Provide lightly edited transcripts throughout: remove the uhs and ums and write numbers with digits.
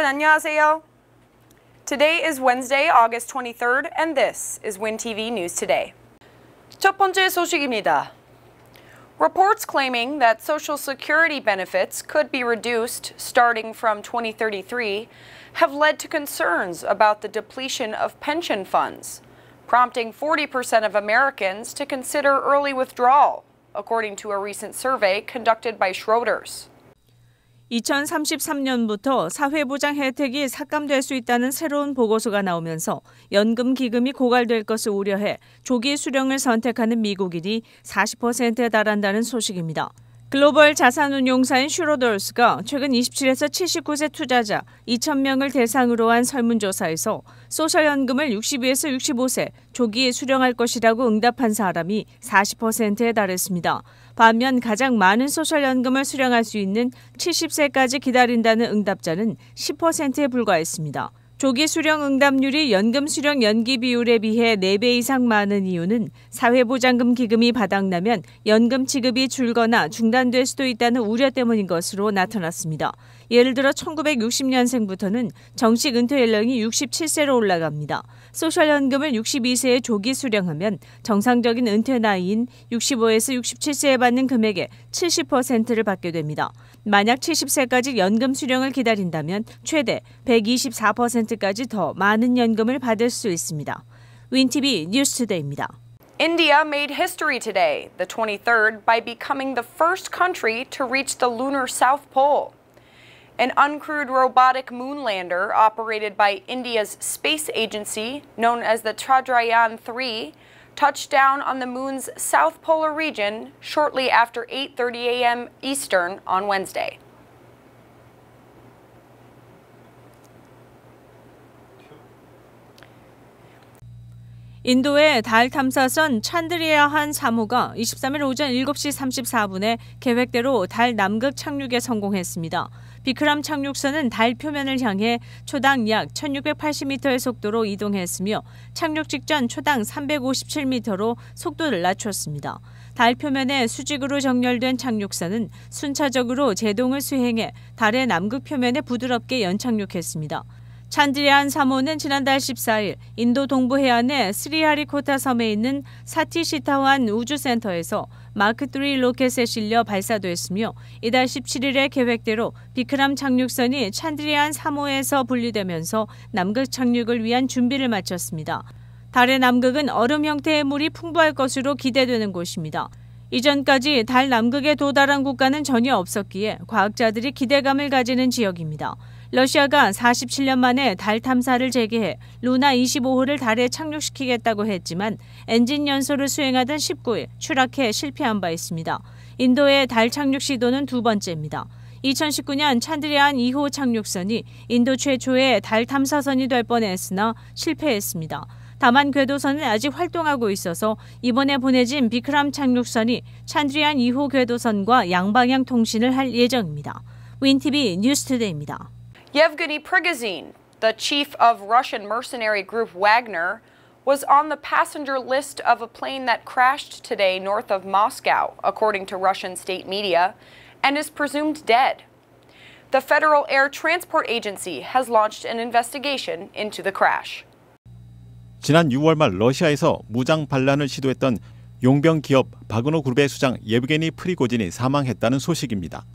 여러분 안녕하세요. Today is Wednesday, August 23rd, and this is WinTV News Today. 첫 번째 소식입니다. Reports claiming that Social Security benefits could be reduced starting from 2033 have led to concerns about the depletion of pension funds, prompting 40% of Americans to consider early withdrawal, according to a recent survey conducted by Schroders. 2033년부터 사회보장 혜택이 삭감될 수 있다는 새로운 보고서가 나오면서 연금 기금이 고갈될 것을 우려해 조기 수령을 선택하는 미국인이 40%에 달한다는 소식입니다. 글로벌 자산운용사인 슈로더스가 최근 27에서 79세 투자자 2,000명을 대상으로 한 설문조사에서 소셜연금을 62에서 65세 조기에 수령할 것이라고 응답한 사람이 40%에 달했습니다. 반면 가장 많은 소셜연금을 수령할 수 있는 70세까지 기다린다는 응답자는 10%에 불과했습니다. 조기 수령 응답률이 연금 수령 연기 비율에 비해 4배 이상 많은 이유는 사회보장금 기금이 바닥나면 연금 지급이 줄거나 중단될 수도 있다는 우려 때문인 것으로 나타났습니다. 예를 들어 1960년생부터는 정식 은퇴 연령이 67세로 올라갑니다. 소셜연금을 62세에 조기 수령하면 정상적인 은퇴 나이인 65에서 67세에 받는 금액의 70%를 받게 됩니다. 만약 70세까지 연금 수령을 기다린다면 최대 124%까지 더 많은 연금을 받을 수 있습니다. 윈티비 뉴스투데이입니다. India made history today, the 23rd, by becoming the first country to reach the lunar South Pole. An uncrewed robotic moon lander operated by India's space agency, known as the Chandrayaan-3, touched down on the moon's south polar region shortly after 8:30 a.m. Eastern on Wednesday. 인도의 달 탐사선 찬드리야한 3호가 23일 오전 7시 34분에 계획대로 달 남극 착륙에 성공했습니다. 비크람 착륙선은 달 표면을 향해 초당 약 1680m의 속도로 이동했으며 착륙 직전 초당 357m로 속도를 낮췄습니다. 달 표면에 수직으로 정렬된 착륙선은 순차적으로 제동을 수행해 달의 남극 표면에 부드럽게 연착륙했습니다. 찬드리안 3호는 지난달 14일 인도 동부 해안의 스리하리코타 섬에 있는 사티시타완 우주센터에서 마크3 로켓에 실려 발사됐으며 이달 17일에 계획대로 비크람 착륙선이 찬드리안 3호에서 분리되면서 남극 착륙을 위한 준비를 마쳤습니다. 달의 남극은 얼음 형태의 물이 풍부할 것으로 기대되는 곳입니다. 이전까지 달 남극에 도달한 국가는 전혀 없었기에 과학자들이 기대감을 가지는 지역입니다. 러시아가 47년 만에 달 탐사를 재개해 루나 25호를 달에 착륙시키겠다고 했지만 엔진 연소를 수행하던 19일 추락해 실패한 바 있습니다. 인도의 달 착륙 시도는 두 번째입니다. 2019년 찬드리안 2호 착륙선이 인도 최초의 달 탐사선이 될 뻔했으나 실패했습니다. 다만 궤도선은 아직 활동하고 있어서 이번에 보내진 비크람 착륙선이 찬드리안 2호 궤도선과 양방향 통신을 할 예정입니다. 윈티비 뉴스투데이입니다. Yevgeny Prigozhin, the chief of Russian mercenary group Wagner, was on the passenger list of a plane that crashed today north of Moscow, according to Russian state media, and is presumed dead. The Federal Air Transport Agency has launched an investigation into the crash. 지난 6월 말 러시아에서 무장 반란을 시도했던 용병 기업 바그너 그룹의 수장 예브게니 프리고진이 사망했다는 소식입니다.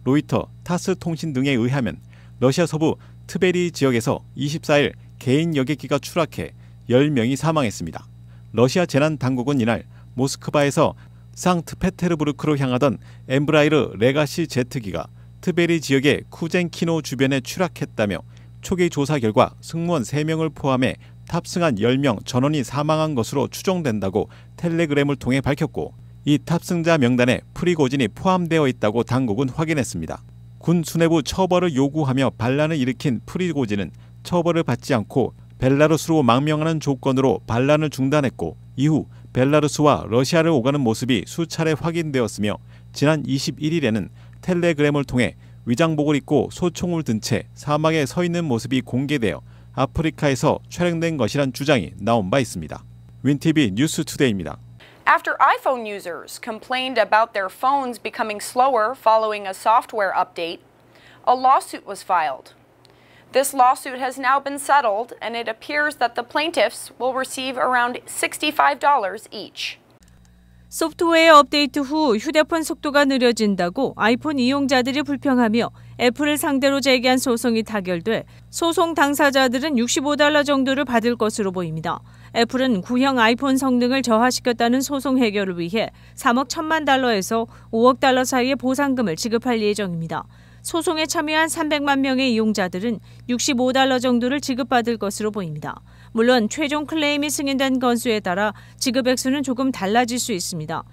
로이터, 타스 통신 등에 의하면 러시아 서부 트베리 지역에서 24일 개인 여객기가 추락해 10명이 사망했습니다. 러시아 재난당국은 이날 모스크바에서 상트페테르부르크로 향하던 엠브라이르 레가시 제트기가 트베리 지역의 쿠젠키노 주변에 추락했다며 초기 조사 결과 승무원 3명을 포함해 탑승한 10명 전원이 사망한 것으로 추정된다고 텔레그램을 통해 밝혔고 이 탑승자 명단에 프리고진이 포함되어 있다고 당국은 확인했습니다. 군 수뇌부 처벌을 요구하며 반란을 일으킨 프리고진은 처벌을 받지 않고 벨라루스로 망명하는 조건으로 반란을 중단했고 이후 벨라루스와 러시아를 오가는 모습이 수차례 확인되었으며 지난 21일에는 텔레그램을 통해 위장복을 입고 소총을 든 채 사막에 서 있는 모습이 공개되어 아프리카에서 촬영된 것이란 주장이 나온 바 있습니다. 윈티비 뉴스투데이입니다. After iPhone users complained about their phones becoming slower following a software update, a lawsuit was filed. This lawsuit has now been settled, and it appears that the plaintiffs will receive around $65 each. 소프트웨어 업데이트 후 휴대폰 속도가 느려진다고 아이폰 이용자들이 불평하며 애플을 상대로 제기한 소송이 타결돼 소송 당사자들은 $65 정도를 받을 것으로 보입니다. 애플은 구형 아이폰 성능을 저하시켰다는 소송 해결을 위해 3억 1천만 달러에서 5억 달러 사이의 보상금을 지급할 예정입니다. 소송에 참여한 300만 명의 이용자들은 $65 정도를 지급받을 것으로 보입니다. 물론 최종 클레임이 승인된 건수에 따라 지급 액수는 조금 달라질 수 있습니다.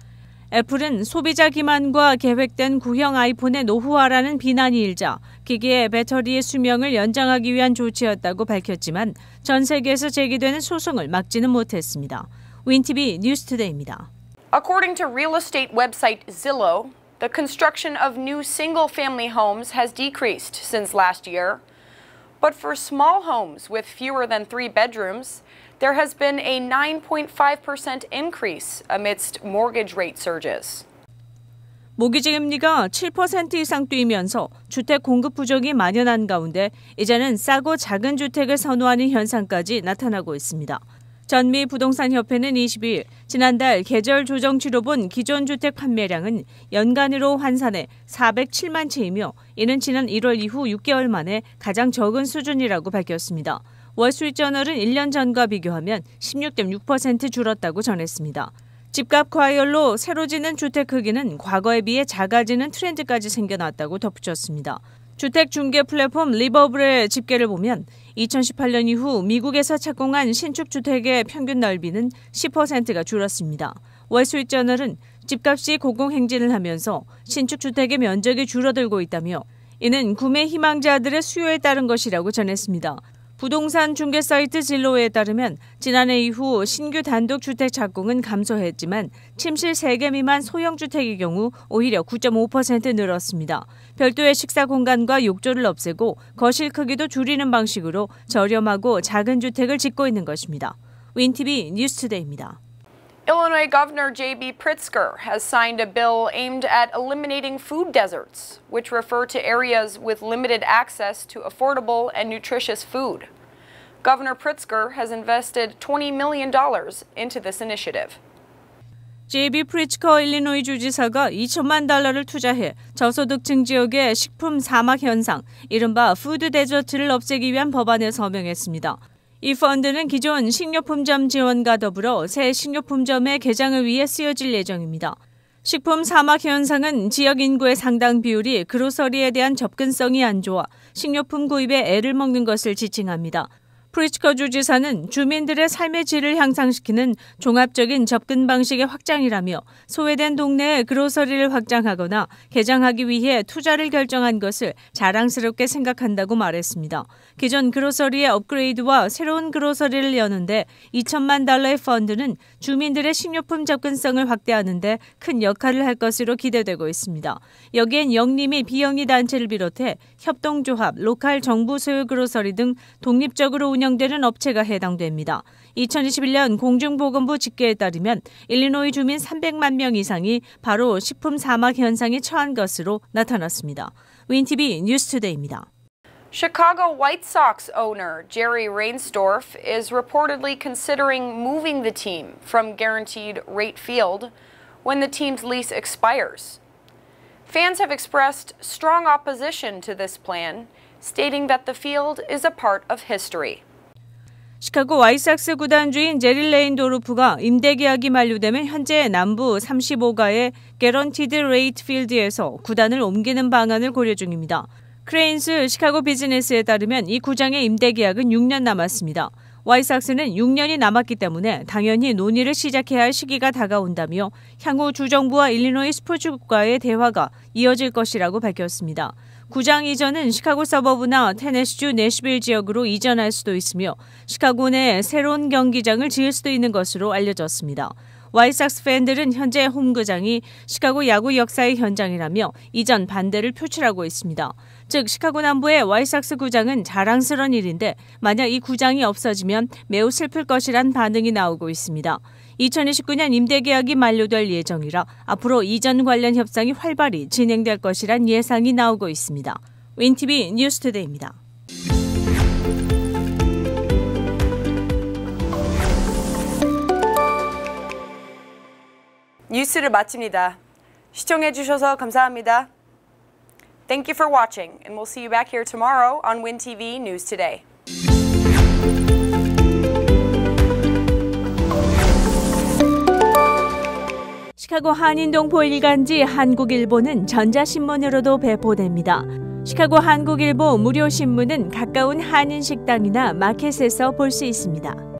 애플은 소비자 기만과 계획된 구형 아이폰의 노후화라는 비난이 일자 기기의 배터리의 수명을 연장하기 위한 조치였다고 밝혔지만 전 세계에서 제기되는 소송을 막지는 못했습니다. 윈TV 뉴스투데이입니다. According to real estate website Zillow, the construction of new single-family homes has decreased since last year. But for small homes with fewer than 3 bedrooms, there has been a 9.5% increase amidst mortgage rate surges. 모기지 금리가 7% 이상 뛰면서 주택 공급 부족이 만연한 가운데 이제는 싸고 작은 주택을 선호하는 현상까지 나타나고 있습니다. 전미 부동산협회는 22일 지난달 계절 조정 치로 본 기존 주택 판매량은 연간으로 환산해 407만 채이며 이는 지난 1월 이후 6개월 만에 가장 적은 수준이라고 밝혔습니다. 월스트리트저널은 1년 전과 비교하면 16.6% 줄었다고 전했습니다. 집값 과열로 새로 짓는 주택 크기는 과거에 비해 작아지는 트렌드까지 생겨났다고 덧붙였습니다. 주택 중개 플랫폼 리버블의 집계를 보면 2018년 이후 미국에서 착공한 신축 주택의 평균 넓이는 10%가 줄었습니다. 월스트리트저널은 집값이 고공행진을 하면서 신축 주택의 면적이 줄어들고 있다며 이는 구매 희망자들의 수요에 따른 것이라고 전했습니다. 부동산 중개 사이트 진로에 따르면 지난해 이후 신규 단독 주택 착공은 감소했지만 침실 3개 미만 소형 주택의 경우 오히려 9.5% 늘었습니다. 별도의 식사 공간과 욕조를 없애고 거실 크기도 줄이는 방식으로 저렴하고 작은 주택을 짓고 있는 것입니다. 윈TV 뉴스투데이입니다. Illinois Governor J.B. Pritzker has signed a bill aimed at eliminating food deserts, which refer to areas with limited access to affordable and nutritious food. Governor Pritzker has invested $20 million into this initiative. J.B. 프리츠커 일리노이 주지사가 $2천만 달러를 투자해 저소득층 지역의 식품 사막 현상, 이른바 푸드 데저트를 없애기 위한 법안에 서명했습니다. 이 펀드는 기존 식료품점 지원과 더불어 새 식료품점의 개장을 위해 쓰여질 예정입니다. 식품 사막 현상은 지역 인구의 상당 비율이 그로서리에 대한 접근성이 안 좋아 식료품 구입에 애를 먹는 것을 지칭합니다. 프리츠커 주지사는 주민들의 삶의 질을 향상시키는 종합적인 접근 방식의 확장이라며 소외된 동네에 그로서리를 확장하거나 개장하기 위해 투자를 결정한 것을 자랑스럽게 생각한다고 말했습니다. 기존 그로서리의 업그레이드와 새로운 그로서리를 여는데 $2천만 달러의 펀드는 주민들의 식료품 접근성을 확대하는 데 큰 역할을 할 것으로 기대되고 있습니다. 여기엔 영리 및 비영리 단체를 비롯해 협동조합, 로컬 정부 소유 그로서리 등 독립적으로 운영되는 업체가 해당됩니다. 2021년 공중보건부 집계에 따르면 일리노이 주민 300만 명 이상이 바로 식품 사막 현상에 처한 것으로 나타났습니다. 윈TV 뉴스투데이입니다. Chicago White Sox owner Jerry Reinsdorf is reportedly considering moving the team from Guaranteed Rate Field when the team's lease expires. Fans have expressed strong opposition to this plan, stating that the field is a part of history. 시카고 화이트삭스 구단주인 제리 레인도르프가 임대 계약이 만료되면 현재 남부 35가의 개런티드 레이트 필드에서 구단을 옮기는 방안을 고려 중입니다. 크레인스 시카고 비즈니스에 따르면 이 구장의 임대 계약은 6년 남았습니다. 화이트삭스는 6년이 남았기 때문에 당연히 논의를 시작해야 할 시기가 다가온다며 향후 주정부와 일리노이 스포츠국과의 대화가 이어질 것이라고 밝혔습니다. 구장 이전은 시카고 서버브나 테네시주 내시빌 지역으로 이전할 수도 있으며 시카고 내에 새로운 경기장을 지을 수도 있는 것으로 알려졌습니다. 화이트삭스 팬들은 현재 홈구장이 시카고 야구 역사의 현장이라며 이전 반대를 표출하고 있습니다. 즉 시카고 남부의 화이트삭스 구장은 자랑스러운 일인데 만약 이 구장이 없어지면 매우 슬플 것이란 반응이 나오고 있습니다. 2029년 임대 계약이 만료될 예정이라 앞으로 이전 관련 협상이 활발히 진행될 것이란 예상이 나오고 있습니다. 윈TV 뉴스투데이입니다. 뉴스를 마칩니다. 시청해주셔서 감사합니다. Thank you for watching, and we'll see you back here tomorrow on WIN-TV News Today. 시카고 한인동포 일간지 한국일보는 전자신문으로도 배포됩니다. 시카고 한국일보 무료 신문은 가까운 한인식당이나 마켓에서 볼 수 있습니다.